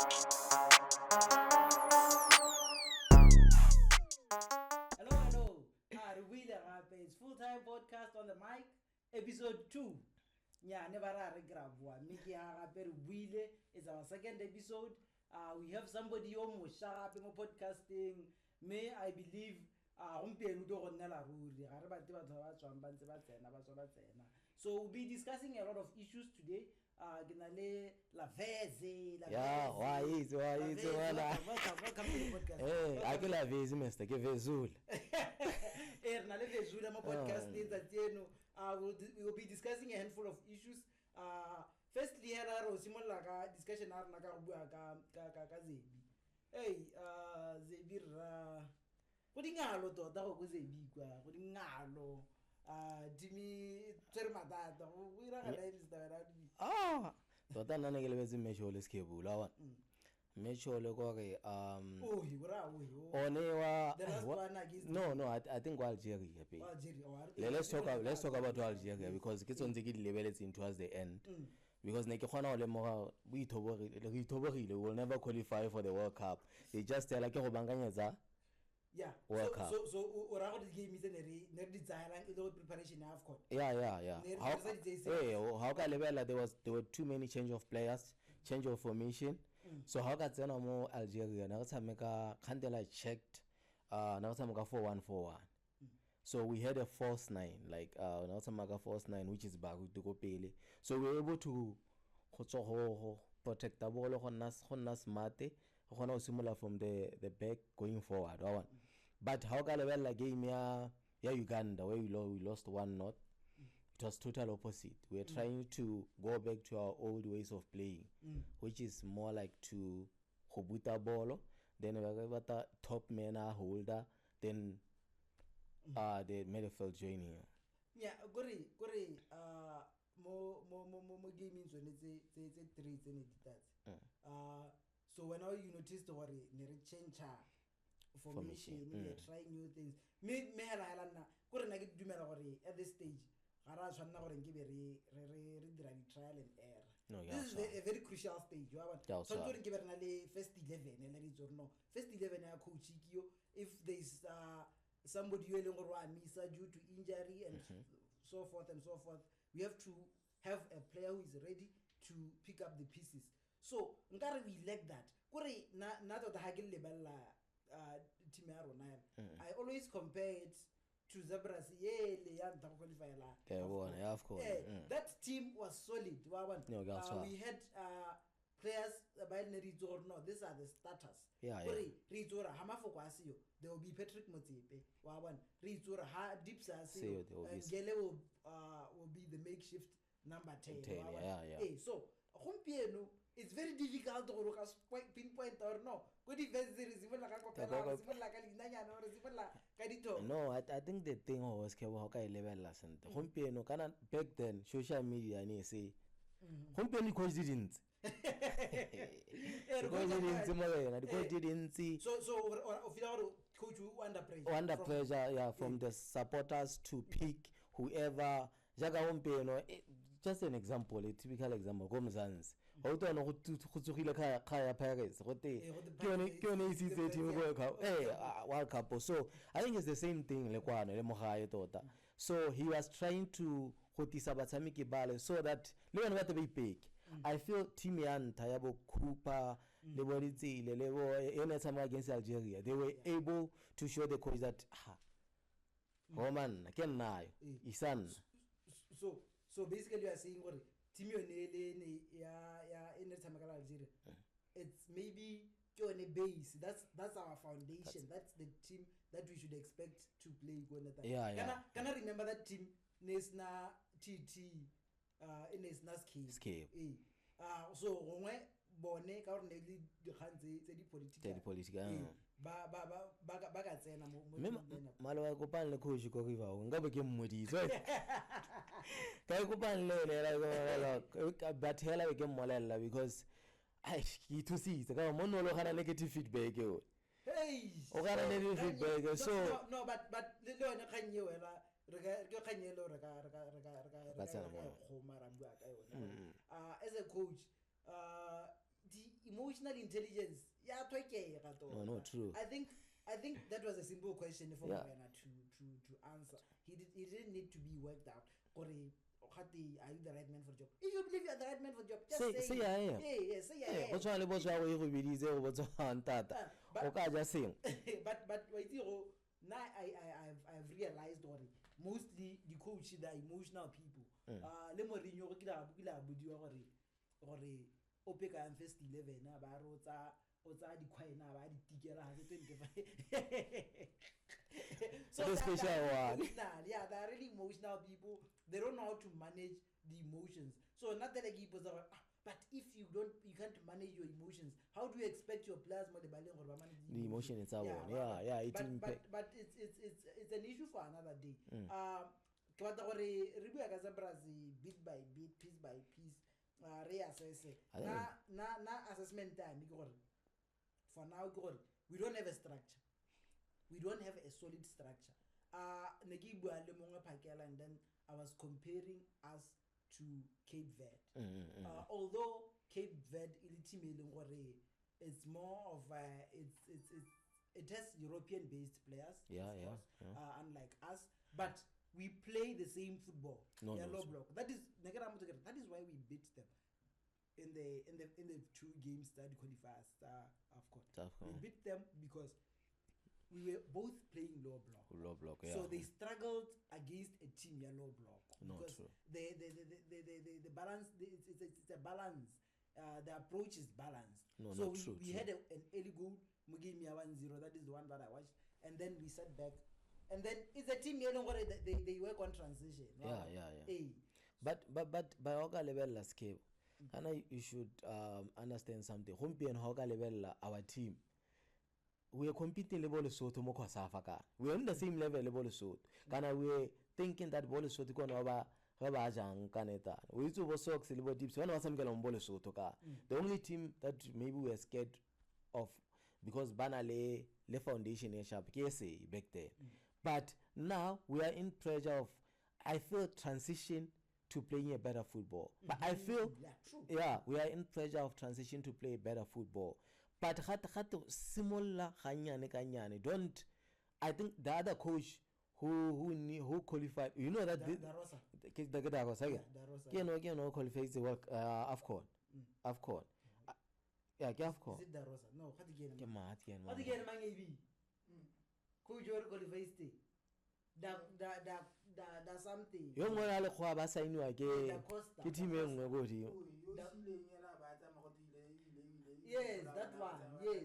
Hello. It's full-time podcast on the Mic Ep2. Yeah, never grab one. Mickey Wheeler is our second episode. We have somebody who is sharp in podcasting. May I believe so we'll be discussing a lot of issues today. Yeah, why is welcome to the podcast. Hey, I can have easy Mr. Give Vezul. We will be discussing a handful of issues. Firstly, here are discussion hey, Zebi kudingalo tota go Zebi kwa kudingalo Jimmy Chermatata we Ah, tota nna ke lebetse match le skebula wa match le go re no I think Algeria pay. Let's talk about Algeria because ke tsone ke di lebeletseng towards the end. Because ne ke khona go lemoga we will never qualify for the World Cup. They just tell like go bankanyetsa World Cup. So orago the game is ne di preparation of course. Yeah. How ka lebela there were too many change of players, change of formation. So how ka tsena mo Algeria na tshameka Khandela checked na tshameka 4-1-4-1. So we had a false 9 like na tshameka false 9 which is Baku to go pele. So we were able to go protect the ball go nna smart go na simula from the back going forward. But how ka lebela game ya Uganda where we lost 1-0. It was total opposite. We are trying to go back to our old ways of playing, which is more like to hobuta ball, then we got the top man holder, then the midfield joining. Yeah, gori mo gaming so it's 3 that. So when you noticed or ne change formation, we are trying new things. Me hala na gore na ke dumela gore at this stage gara tshwanna gore nke be re dira di trial and error. No, this is a very crucial stage. So gore nke be re na le first 11 le re tsore no. First 11 ya coach Kio if there is somebody you eleng gore wa misa due to injury and so forth, we have to have a player who is ready to pick up the pieces. So nkare we lack that. Gore na tota ha ke lebella team ya rona. I always compare it to Zabras of course. That team was solid. We had players by no, these are the starters. There will be Patrick Motsepe. Ngele will be the makeshift number 10. So it's very difficult to pinpoint or no. No, I think the thing was how ka level lesson. Gompieno kana back then social media ne say gompieno coach didn't. Coach didn't see. So coach under pressure, yeah, from the supporters to pick whoever. Jaga gompieno, just an example, a typical example. Gomzans. How to know to tsugile kaya Paris. Gote. Kione isi se team World Cup. So I think it's the same thing le kwana le mogae tota. So he was trying to hotisa batsamiki bale so that le bona ba be pick. I feel team ya Ntayabo Cooper le bonitsile le bo ena tsama against Algeria. They were able to show the coach that Roman ken nayo isan. So basically you are saying what team Algeria. It's maybe on a base. That's our foundation. That's the team that we should expect to play. Can I remember that team? Nesna TT Nesna Scape. So when bone ka re ne le dikgang tse di political ba ka tsena mo malo go pan le coach go riva nga be ke mmoditse ka go pan le but hela be ke mmolella because ke thusi ka mo no lo gana negative feedback o o gana negative feedback so no but le yone kganye wela re ka kganyelo re ka khoma ra bua ka yona as a coach the emotional intelligence. Yeah, no, true. I think that was a simple question for Morena to answer. He didn't need to be worked out. Or are you the right man for the job? If you believe you're the right man for the job, just say yeah. Say yeah. What's wrong with But wait, now I've realized that mostly the coach are emotional people. Le Mourinho kila budiwa gore opeka am first 11 na ba rotsa di khwaena ba di tikela ha se 25. So the special one. Yeah, they are really emotional people. They don't know how to manage the emotions. So not that like people are, but if you can't manage your emotions, how do you expect your players to manage the emotion itself? Yeah. But it's an issue for another day. Bit by bit, piece by piece, reassess. Na assessment time. For now, we don't have a structure. We don't have a solid structure. And then I was comparing us to Cape Verde. Although Cape Verde it's more of it has European-based players. Unlike us, but we play the same football. Yellow block. That is why we beat them in the 2 games that qualifiers AFCON. We beat them because we were both playing low block. So they struggled against a team low block. Because the balance, it's a balance. The approach is balanced. We had an early goal, Mugimi 1-0. That is the one that I watched. And then we sat back. And then it's a team, they work on transition. But by Hoga level escape, and you should understand something. Hoga level our team. We are competing level so to moko safaka. We are on the same level so. Kana we are thinking that ball so to go over Rabajang Kaneta. We used to go socks a little deep. So when I was on ball so to ka. The only team that maybe we are scared of because Banale le foundation in sharp KSA back there. But now we are in pressure of I feel transition to playing a better football. But I feel we are in pressure of transition to play better football. But similar don't. I think the other coach who qualified, you know that qualifies the work AFCON. Yeah, AFCON. Is it Darosa? No, what again? Coach qualifies da something. Yo mona le khwa ba sign wa ke team e nngwe go di. Yes, that one. Yes.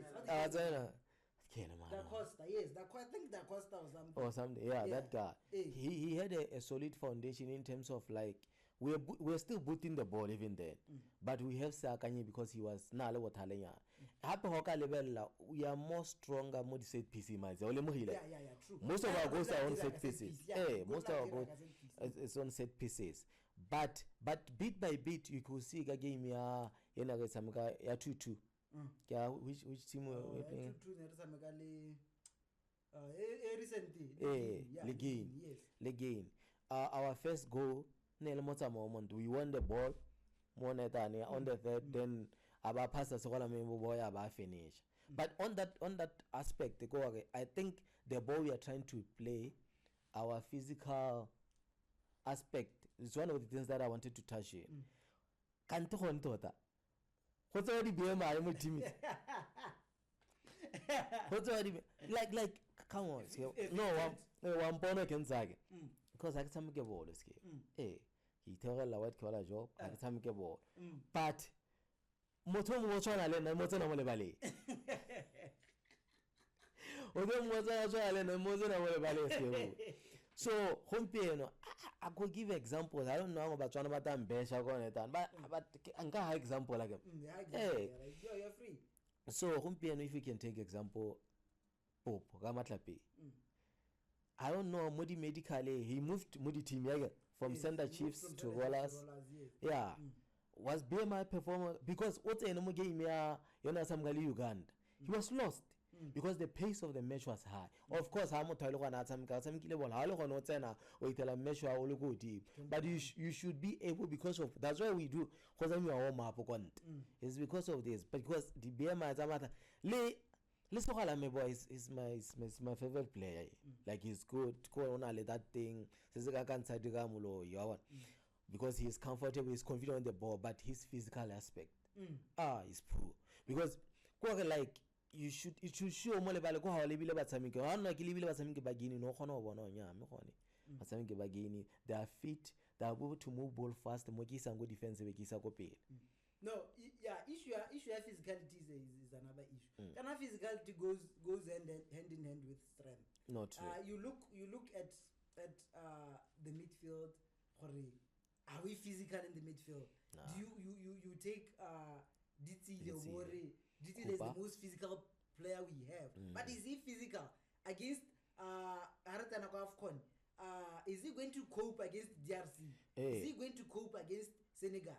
Da Costa, yes. I think Da Costa or something. Yeah, that guy. He had a solid foundation in terms of like we're still booting the ball even then. But we have Sakanye because he was na le watalenya. Happy hoka level we are more stronger more set piece true. Most of our goals are on set pieces. Most of our goals is on set pieces. But bit by bit you could see a game ya 2-2. Yeah, which team were playing? Recently. Legain. Our first goal, we won the ball. On the third, then about pass the boy about finish. But on that aspect, I think the ball we are trying to play, our physical aspect is one of the things that I wanted to touch in. What's already being my team? What's already like come on, no one bonus can say because I can get ball this game. He tell a white collar job, I can get ball. But Motom was on island and Moton on the valley. Odom was also island and Moton on the valley. So, home piano, I could give examples. I don't know about Jonathan and Besh are going to but I got example like hey, you're free. So, home piano, if you can take example, Pope Ramatlapi. I don't know, Moody medically, he moved Moody team from center chiefs to rollers. Yeah. Was BMI performer because what's a game here, some Uganda. He was lost. because the pace of the match was high. Of course, how much but you should be able, because of that's why we do, because it's because of this, because the BMI is my favorite player. Like he's good, that thing, because he's comfortable, he's confident on the ball, but his physical aspect is poor. Because like it should show more about how lebile batsamike ha nna ke lebile batsamike bagini no khona go bona onyame gone batsamike bagini, they are fit, they are able to move ball fast, mo ke isang go defense be ke isa go pele. No, yeah, issue of physicality is another issue. Kana physicality goes hand in hand with strength. Not true. You look at the midfield. Are we physical in the midfield? Nah. Do you take DT Yobore? DT is the most physical player we have. But is he physical against Haratanako Afcon? Is he going to cope against DRC? Is he going to cope against Senegal?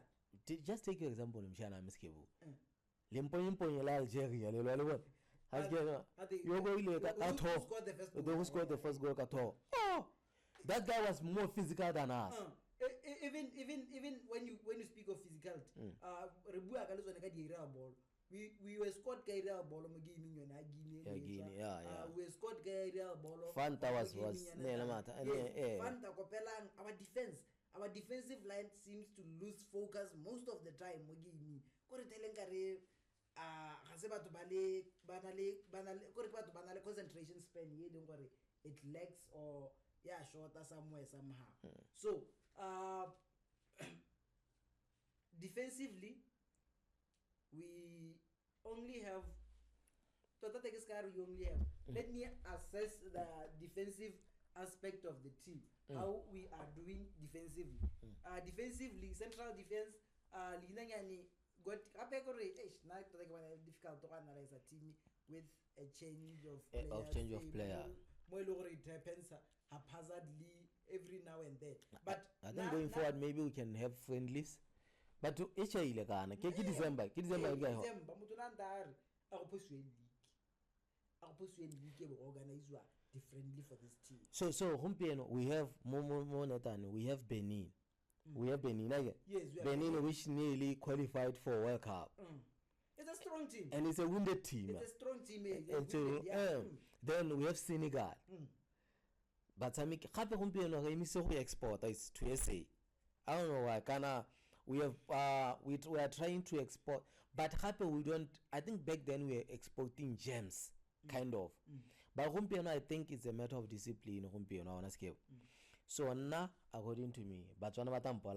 Just take your example, Mshana Miskebu. Limpo la Algeria, who scored the first goal at all. Oh, that guy was more physical than us. Even when you speak of physicality, we were scored Gaira ball on Guinea. We were scored Gaira ball. Fanta was Fanta Copelang, our defensive line seems to lose focus most of the time. Concentration span it lacks or shorter somewhere somehow. So defensively we only have let me assess the defensive aspect of the team, how we are doing defensively. Defensively, central defense, got difficult to analyze a team with a change of players. It happens haphazardly every now and then. But I think going forward, maybe we can have friendlies. But to December differently for this team. So we have we have Benin. We have Benin. Yes, Benin, which nearly qualified for World Cup. It's a strong team. And it's a wounded team. It's a strong team. And so then we have Senegal. But I mean, we export is to SA. I don't know why. We are trying to export, but we don't. I think back then we were exporting gems, kind of. But I think it's a matter of discipline. So now, according to me, but one of them but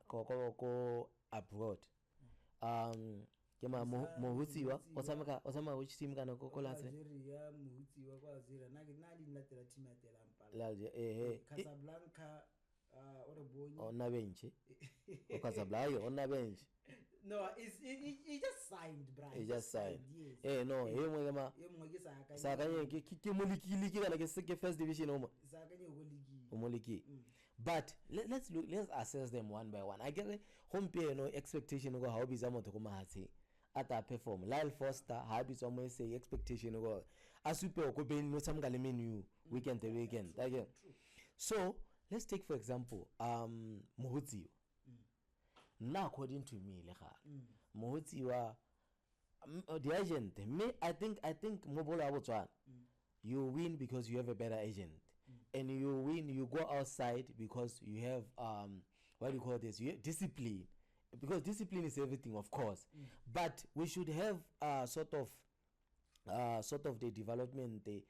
go abroad. Mohutiwa, Osama, which team can go Casablanca, on a bench. Casablanca on a bench. No, he just signed, Brian. He just signed. Yes. No, first division. But let's assess them one by one. I get home pay expectation go how bizarre to come at a perform. Lyle Foster, how be some say expectation go as super go be no some menu weekend to weekend. Again. So let's take for example Mohutio. Now according to me, Mohutio the agent. Me I think Mobola Abotswan. You win because you have a better agent. And you win, you go outside because you have what do you call this? You have discipline, because discipline is everything, of course. But we should have sort of the development the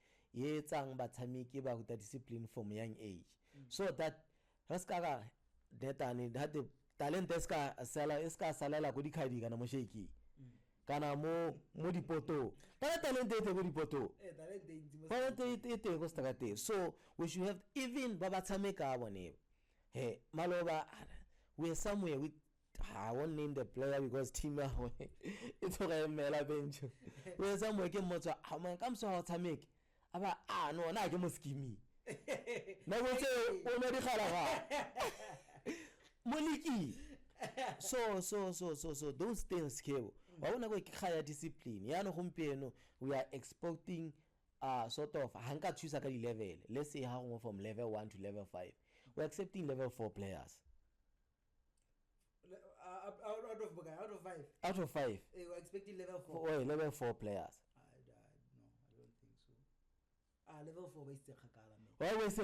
discipline from young age, so that that the talent sala go di kana mo sheki kana mo dipoto talent go dipoto. So we should have even Babatameka one. Hey, Maloba, we're somewhere with I won't name the player because team it's okay, Mela bench. We're somewhere game motor. How man comes to how to make about no, now you must give me. Now we say Moliki. So those things scale. wa bona go ke kgaya discipline ya no gompieno we are exporting sort of hanka thusa ka di level, let's say ha go from level 1 to level 5, we're accepting level 4 players out of 5 we're expecting level 4 level 4 players. No, I don't think so. Level 4 is the khakala man. Why we say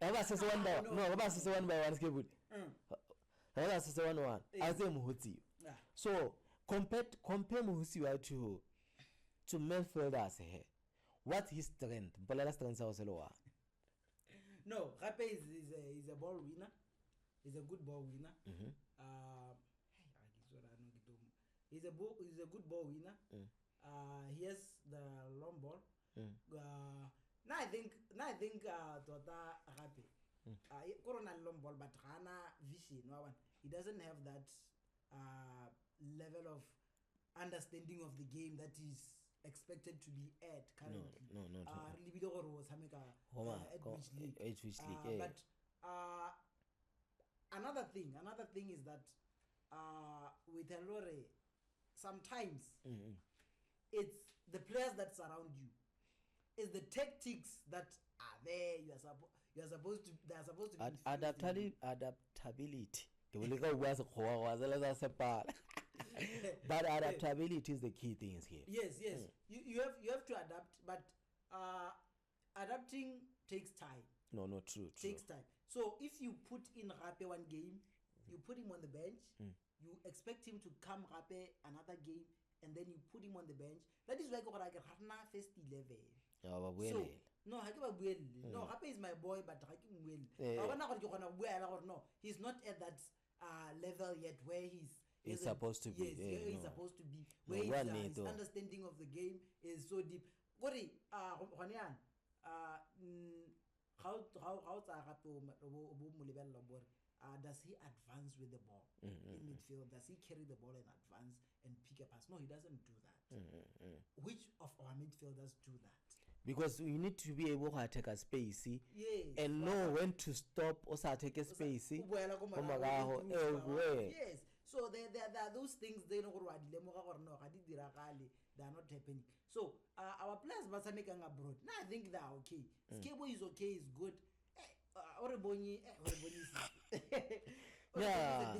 eba se one by no eba se one by one ke but eba se one one I say Muhutsi. So compare Muhutsi to midfielders here. What's his strength? Mpolela strength sa lo wa. No, Rape is a ball winner. He's a good ball winner. He's a good ball winner. He has the long ball. Now I think Tota Rape. Corona long ball, but Hana vision. He doesn't have that level of understanding of the game that is expected to be at currently. No. But another thing is that with Elore, sometimes it's the players that surround you, it's the tactics that are there. They are supposed to be adaptability. But adaptability is the key things here. Yes. You have to adapt, but adapting takes time. No, true. Takes time. So if you put in Rape one game, you put him on the bench, you expect him to come Rape another game, and then you put him on the bench. That is why I get first 11. No, Rape is my boy, but no, he's not at that level yet where he's supposed to be. He's supposed to be. Where his understanding of the game is so deep. Gori, Honian, how does he advance with the ball in midfield? Does he carry the ball and advance and pick a pass? No, he doesn't do that. Which of our midfielders do that? Because we need to be able to take a space and know when to stop or take a space. Yes. So there are those things they know they are not happening. So our players must make abroad. Now I think they are okay. Skebo is okay, is good. Orebonyi is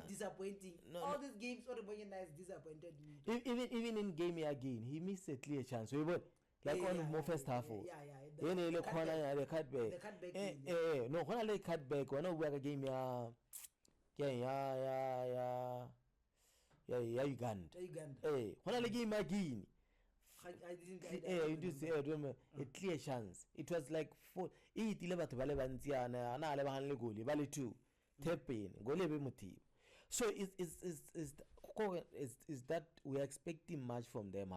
disappointing. All these games Orebonyi is disappointed me. Even in game again, he missed a clear chance. We were like on the first half. The cutback. No, when I like cutback, when I work a game Uganda. When I like game again. A clear chance. It was like 4 8 11 to Balevantia and I never handle goalie, Valley 2, Tepin, Golebe Muti. So is that we are expecting much from them,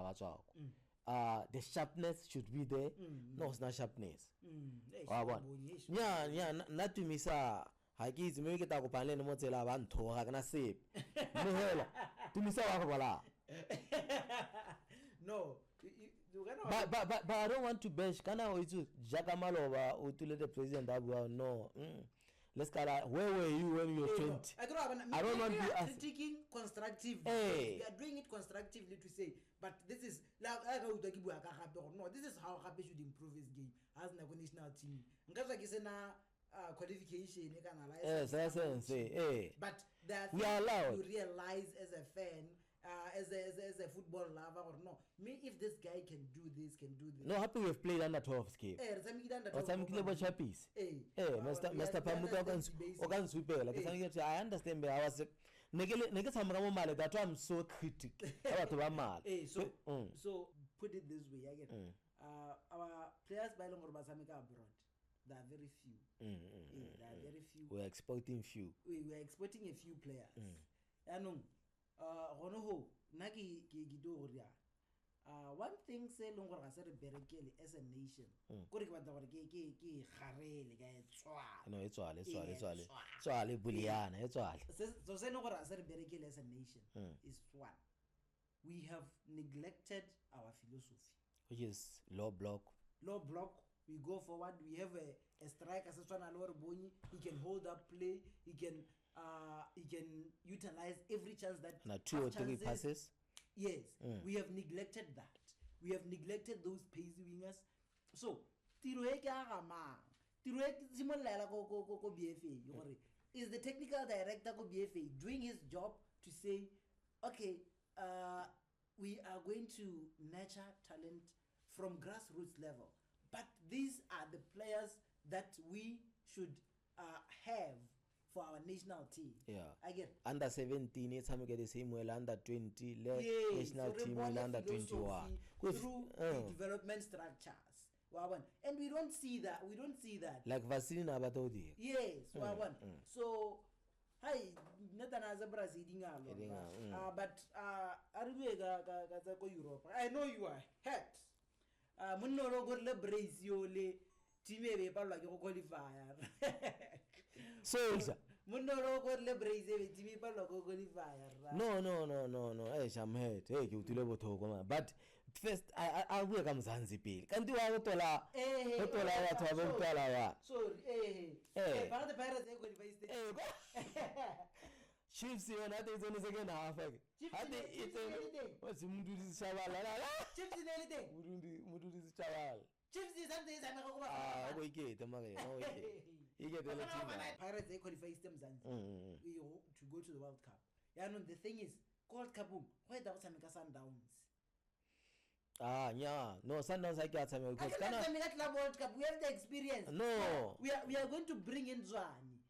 the sharpness should be there. No, it's not sharpness. Not to miss Haki is make it up and let Mozilla van to Hagana save. To miss our no. But I don't want to bench. Can I to Jakamalova or to let the president that well? No. Let's get out. Where were you when you were 20? I don't want to be critiquing constructively. They are doing it constructively to say, but this is like no, this is how Happy should improve his game as a national team. Qualification, but we are allowed to realize as a fan. As a football lover or no, me if this guy can do this. No, happy we've played under 12 game. Some clever chappies. Master Pamuka can sweep like I understand, but I was that I'm so critical about so put it this way again. Our players by Basamika abroad. There are very few. There are very few. We're exporting few. We're exporting a few players. Honoho naki gidoria. One thing say longer as a berekeli as a nation. Kuri kwa tawar ke kharele ga etswa. No, it's all buliana, it's all. So say longer as a berekeli as a nation is one. We have neglected our philosophy, which is low block. We go forward. We have a striker as a Boni. He can hold up play. He can he can utilize every chance that. Na 2 or 3 passes. Yes, we have neglected that. We have neglected those pace wingers. So, tiro e ke aga mang? Tiro e simolela ko BFA. Is the technical director ko BFA doing his job to say, okay, we are going to nurture talent from grassroots level, but these are the players that we should have for our national team. Yeah. I get under 17 it's get the same way under 20 national team in under 21 through the development structures. And we don't see that. Like Vasilina Batodi. Yes. So hi natanaza Brazil but Europe. I know you are hurt. Munno go le Brazil le team e ba la go qualifier. So munno go le Brazil team e ba la go qualifier. No. Hey, I'm hurt. Hey, ke utile bothoko but first I buya ka Mzansi pele kanti wa go tola batho ba botala ya sorry ba the Pirates e qualified Chiefs yona ate tsone second half ate ite what's Mududi Shabala Chiefs in anything Mududi Shabala Chiefs is something is go go get mare you get the team Pirates they qualify them Mzansi to go to the World Cup. Yeah, no, the thing is World Cup why that was America Sundowns. Yeah. No, Sundowns I get some because World Cup we have the experience. No. We are going to bring in Zwani.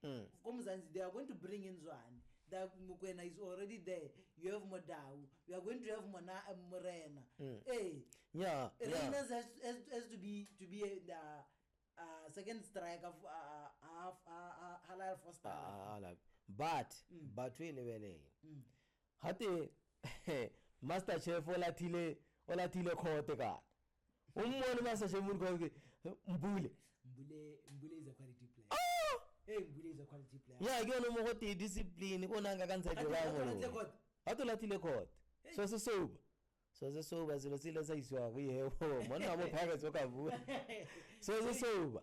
They are going to bring in Zwani. That Mukwena is already there. You have Modau. We are going to have Morena. Hey. Yeah. Reynolds has to be the second strike of Halal Foster. But really hate Master Chef olatile khote ka ummone Master Chef mun ko Mbule is a quality player. Mbule is a quality player. Yeah, ke no mo go te discipline ko nanga ka ntse ke ba mo atolatile khote so soba zilo tsile sa iswa re he monna mo Pirates o ka bua so soba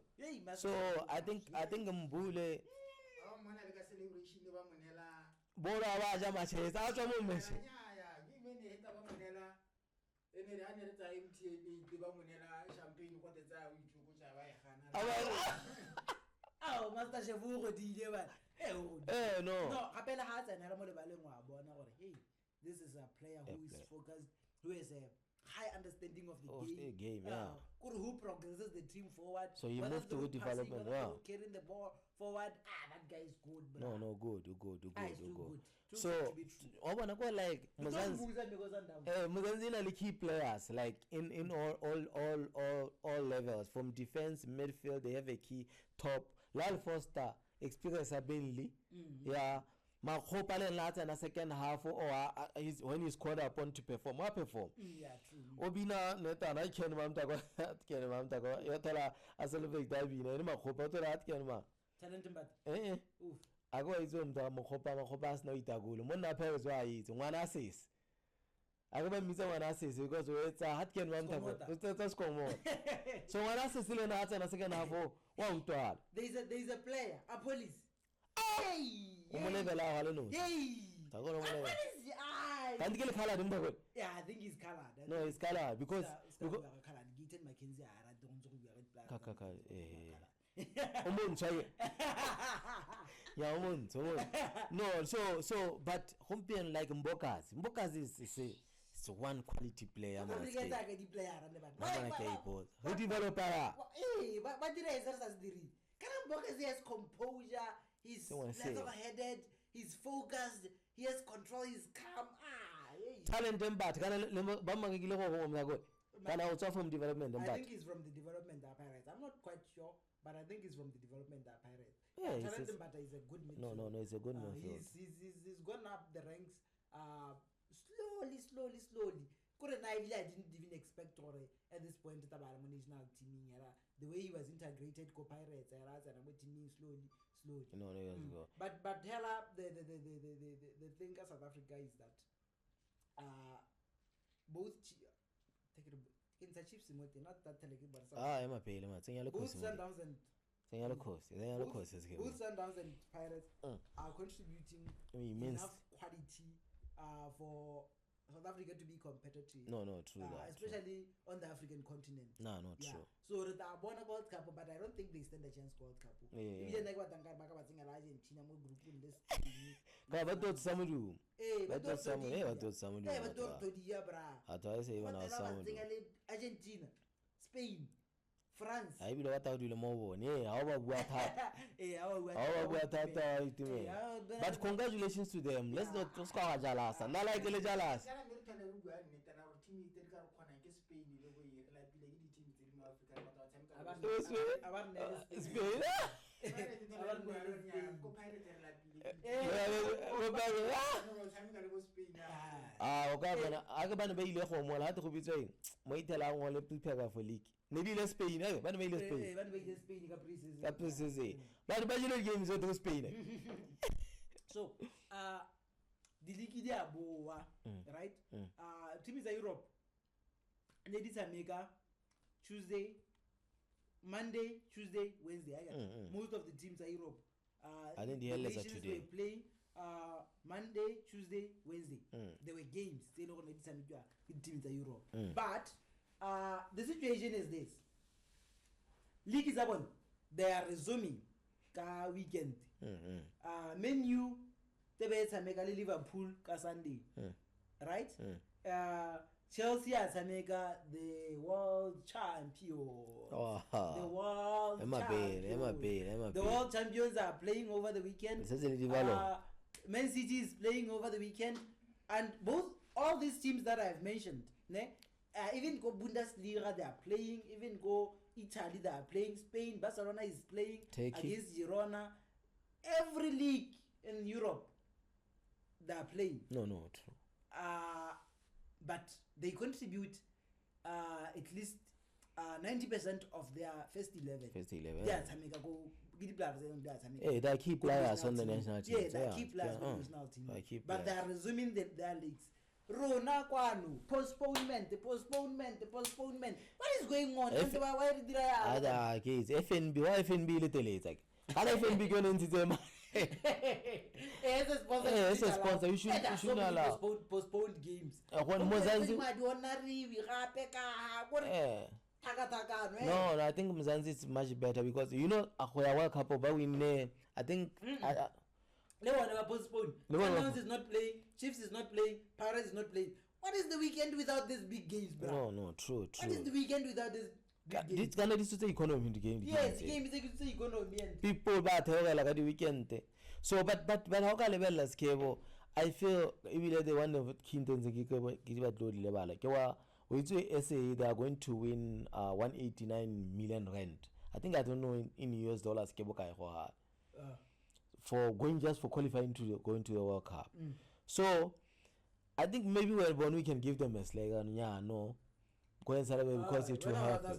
so I think Mbule mona le ka celebration ba monela bora ba ja machesa a tswa mo mese Master Chef go dile ba no gapela ha tsena mo le baleng wa bona gore hey this is a player who is focused, who has a high understanding of the game who progresses the team forward. So you move to development, carrying the ball forward. That guy is good, bro. No, good. So I wanna go like Muzanzi are key players, like in all levels, from defense, midfield. They have a key top. Lal Foster, experience ability, Makopale lata na second half or when he's called upon to perform. Yeah, true. Obina neta na ken mamta ko yotala asolve dabi na makopa to rat ken ma. Talent but ago izo mta makopa as no itagulo. Monna Pirates wa yizo ngwana assist. Ago ba miza ngwana assist because it's a hat ken mamta ko. It's komo. So ngwana assist le na hata na second half wa utwala. There is a player, a police. Hey! Can't get color, yeah, I think he's colored. No, he's colored because no, so but Humpian like Mbokas is one quality player. Who developer? Hey, but he has composure. He's level-headed, he's focused, he has control, he's calm. Talent and bat. Can I also from development? I think he's from the development Pirates. I'm not quite sure, but I think he's from the development Pirates. Yeah, Talent and bat is a good midfield. No, it's a good midfield. He's gone up the ranks slowly. I didn't even expect at this point the national team the way he was integrated co Pirates and teaming slowly. No, But hella the thing of South Africa is that both take it in the chips not that I'm a pale both Sundowns and Both Sundowns and Pirates are contributing enough quality for South Africa to be competitive. No, true that. Especially on the African continent. No, true. So they are born a World Cup, but I don't think they stand a chance World Cup. Even like what Argentina more group in this. But thought some do. But thought some do. Argentina, Spain, France. I will what out with the more. How about what but congratulations to them. Let's not score Jalas. And I like the Jalas. Spain. Akabana ba ile go mola ha te go bitsweng mo itela ngo le prepare for league ne di le Spain ba ne ba ile Spain ka preseason ba ba jelo games o Spain. So the league dia boa, right? Teams in Europe ne di tshameka Monday, Tuesday, Wednesday. Most of the teams in Europe I think the LS today were playing Monday, Tuesday, Wednesday. There were games. They know the teams in Europe. But the situation is this: league is on. They are resuming ka weekend. Menu they better make Liverpool ka Sunday, right? Chelsea has made the world champion. The world champion. The world champions are playing over the weekend. Man City is playing over the weekend, and all these teams that I've mentioned, even go Bundesliga they are playing, even go Italy they are playing, Spain, Barcelona is playing against Girona. Every league in Europe they are playing. No, true. But they contribute at least 90% of their first 11. Yeah, they keep players on the national team. Yeah, they keep players on the national team. But they are resuming their leagues. Rona kwanu, postponement. What is going on? Why did I FNB, why FNB little late? How FNB going into them? It's a sponsor. You should allow postponed games. No, I think Mzansi is much better because Akoya World Cup but we I think no one ever postponed. Sundowns is not playing, Chiefs is not playing, Pirates is not playing. What is the weekend without these big games, bro? No, true. What is the weekend without this? This kind of this is the economy in the game. Yes, the game is the economy and people but like the weekend. So but how can level as cable? I feel even the one of Kintons give a load level like we say they are going to win 189 million rand. I think I don't know in US dollars cable for going just for qualifying to going to the World Cup. So I think maybe when we can give them a slag and no go and celebrate because it's too hard. That's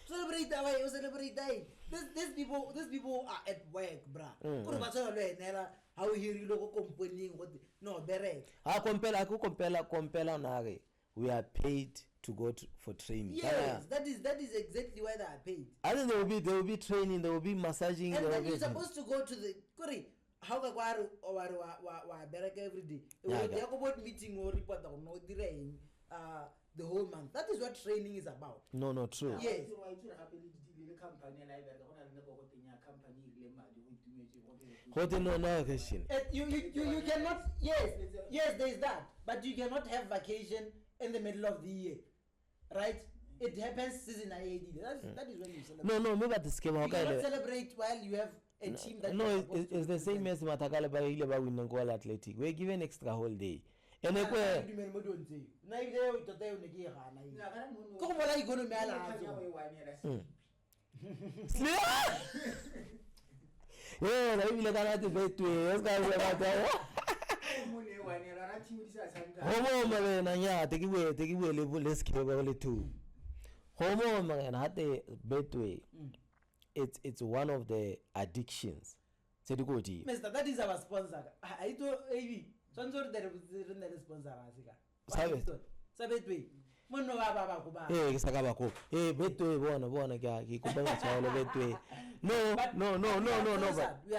celebrate that way, celebrate that. These people are at work, bruh. How you look complaining what no bere. I compare nare. We are paid to go for training. Yes, that is exactly why they are paid. I think there will be training, there will be massaging. And then you're supposed to go to the how ka wa bereka every day. We have about meeting or report on no the whole month. That is what training is about. No, true. Yes. No question. You cannot. Yes, there is that. But you cannot have vacation in the middle of the year, right? It happens season IAD. That is when you celebrate. No, maybe at the scheme. You cannot celebrate while you have a team that. No, it's the same as Matakala by Ileba winning goal athletic. We're given extra whole day. And yeah, it's one of the addictions. Mister, that is our sponsor. I told AV. Sponsor that sponsor. Mono ba go ba. Ke sa ka ba go. Betwe bona ke go ba tshwalo betwe. No, but we are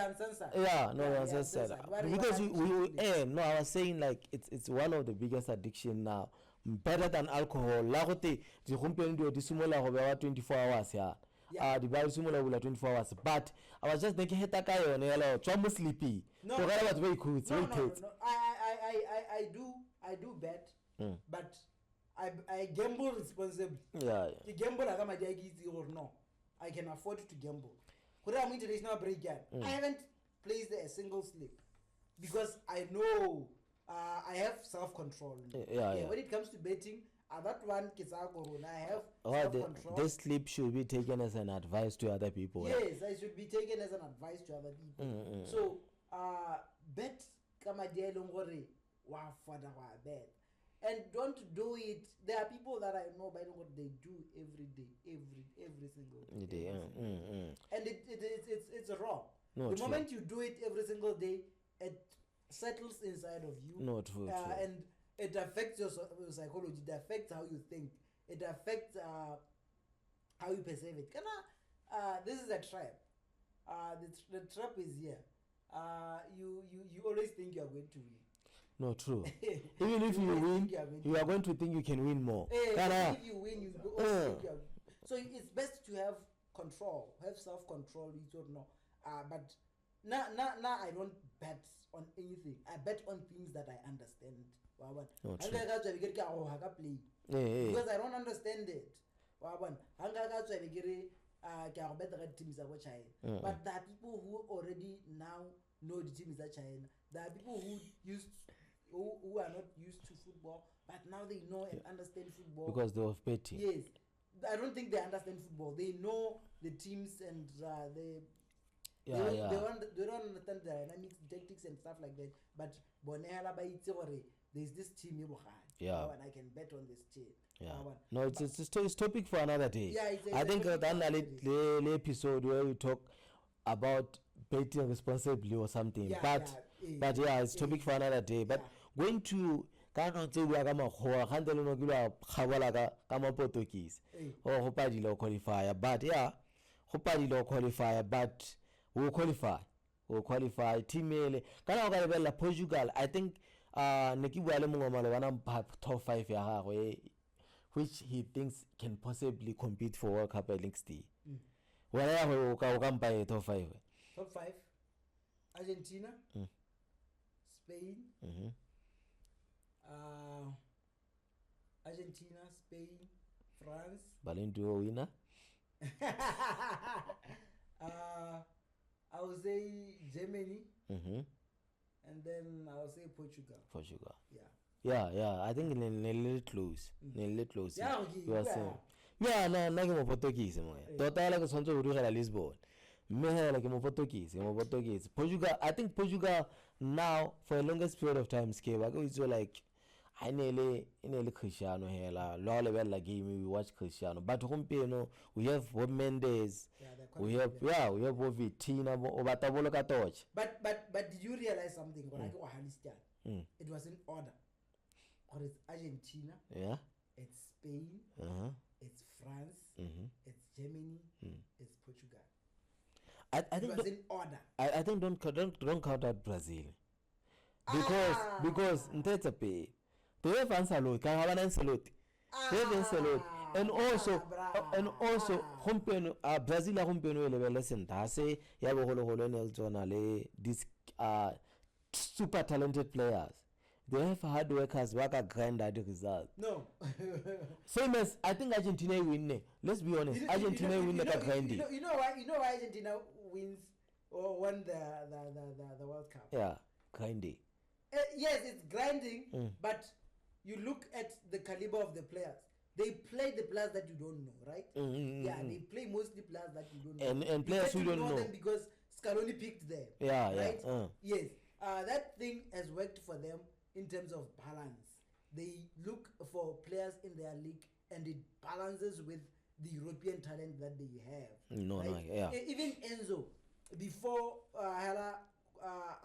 uncensored. Yeah, no, we are uncensored. Because no, I was saying like it's one of the biggest addiction now. Better than alcohol. La go te di gompieno di simola go ba 24 hours ya. The ba simola go 24 hours. But I was just thinking heta ka yone ya lo tswa mo sleepy. No, to ga batho ba ikhutse, no. I do bet, but I gamble responsibly. Yeah. The gamble like my or no, I can afford to gamble. When I'm international break game, I haven't placed a single slip because I know I have self-control. Yeah. When it comes to betting, that one I have self-control. This slip should be taken as an advice to other people. Yes, I should be taken as an advice to other people. So bet kama dia longore wa fada wa bet. And don't do it. There are people that I know by what they do every day, every single day. And it's wrong. No, the true. moment you do it every single day, it settles inside of you. No, true. And it affects your psychology. It affects how you think. It affects how you perceive it. This is a trap. The trap is here. You always think you are going to win. No, true. Even if you win, you are going to think you can win more. If you win, you always think you are. So it's best to have control, have self-control. You don't know. But now I don't bet on anything. I bet on things that I understand. No, true. Because I don't understand it. But there are people who already now know the teams that China. There are people who are not used to football, but now they know and understand football because they were betting. Yes, I don't think they understand football. They know the teams and they don't understand the dynamics, tactics and stuff like that. But there's this team and I can bet on this team. No, it's topic for another day. I think the episode where we talk about betting responsibly or something. But it's topic for another day. But going to qualifier, but we'll qualify. Team Portugal, I think top 5 which he thinks can possibly compete for World Cup next year. Where top 5? Top 5: Argentina, Spain, Argentina, Spain, France. Ballon d'Or winner. I would say Germany, and then I would say Portugal. Yeah. I think a little close. Yeah, you are saying. Yeah, no, Portuguese. Total like something we do at Lisbon. Portuguese. Portugal. I think Portugal now for the longest period of time. It's like I nearly Cristiano here. Low level game we watch Cristiano, but we have Bob Mendes. We have Vitina. But did you realize something? It was in order. Or it's Argentina. It's Spain. It's France. It's Germany. It's Portugal. I think it was in order. I think don't count out Brazil because Nteta pay. They have Ancelotti. Can have an Ancelotti. They have Ancelotti. And also Brazil level lesson. Say these super talented players. They have hard workers work a grind at the result. No. Same as I think Argentina win. Let's be honest. Argentina win like a grindy. You know why Argentina wins or won the World Cup? Yeah, grindy. Yes, it's grinding, but you look at the caliber of the players. They play the players that you don't know, right? They play mostly players that you don't know. And players who don't know them because Scaloni picked them. Right? Yes. That thing has worked for them in terms of balance. They look for players in their league and it balances with the European talent that they have. Even Enzo, before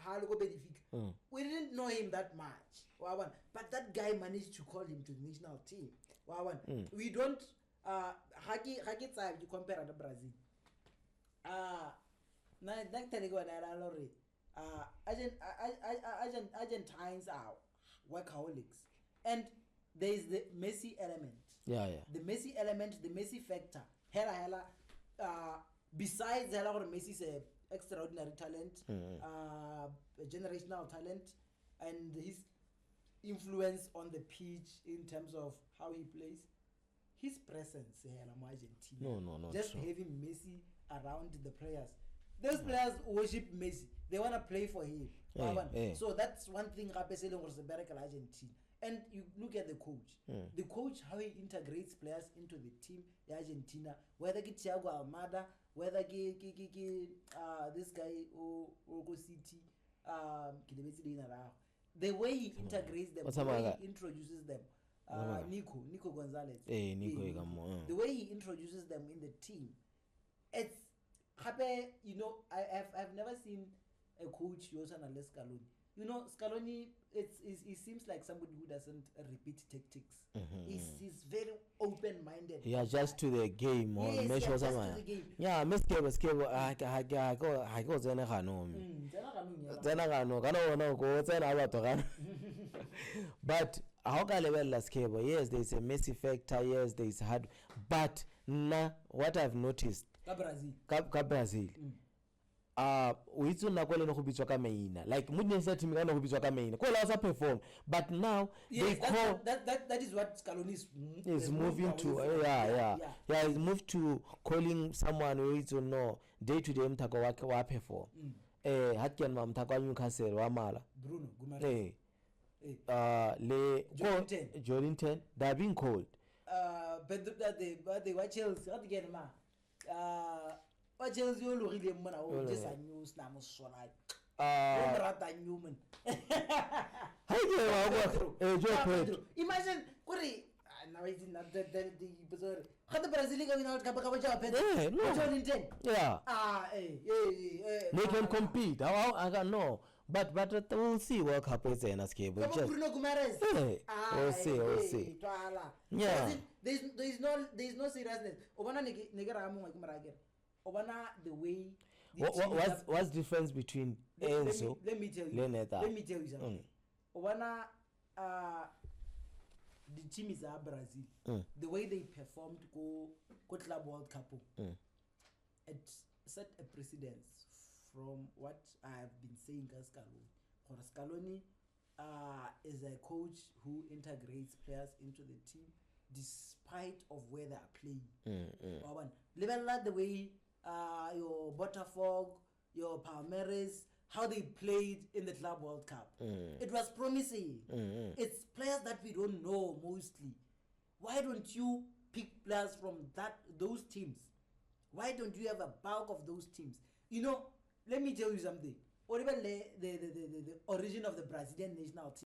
Benfica, We didn't know him that much. But that guy managed to call him to the national team. We don't you compare to Brazil. Argentines are workaholics, and there is the Messi element. The Messi element, the Messi factor. Besides Messi's extraordinary talent, generational talent, and his influence on the pitch in terms of how he plays, his presence Argentina. No, just true. Having Messi around the players. Those players worship Messi. They want to play for him. So that's one thing Argentina. And you look at the coach. The coach, how he integrates players into the team, Argentina, whether it's Thiago Almada, whether this guy Ogo City, the way he integrates them, the way he introduces them. Nico Gonzalez. The way he introduces them in the team, it's happy. I've never seen a coach use unless Scaloni. Scaloni, he seems like somebody who doesn't repeat tactics. He's very open-minded. He adjusts to the game. Yes, he adjusts to the game. Yeah, Miss Cable, I go but how can level last cable? Yes, there's a Messi factor. Yes, there's hard. But what I've noticed, Brazil. We used to not go to maina. Like Mudne said to me, I know who maina. Call us perform, but now yes, that is what Scaloni is moving to. He's moved to calling someone who is to know day to day mtako wa perform. Hatken ma mtako Newcastle wa mala. Bruno Guimaraes. Jolinton, they are being called. But they were Chelsea. How to get ma? Chelsea will really just a news now. Newman. Imagine, now it's not the bizarre. How the Brazilian without Capacaba? Yeah. They can compete. I don't know. But we'll see what happens in a scale. Bruno Guimaraes. We'll see. Yeah. There's no seriousness. The way what's the difference between Enzo? Let me tell you something. The team is Brazil. The way they performed go Club World Cup, it set a precedence from what I have been saying as Scaloni. Scaloni is a coach who integrates players into the team despite of where they are playing. The way your Botafogo, your Palmeiras, how they played in the Club World Cup. It was promising. It's players that we don't know mostly. Why don't you pick players from those teams? Why don't you have a bulk of those teams? Let me tell you something. Or even the origin of the Brazilian national team.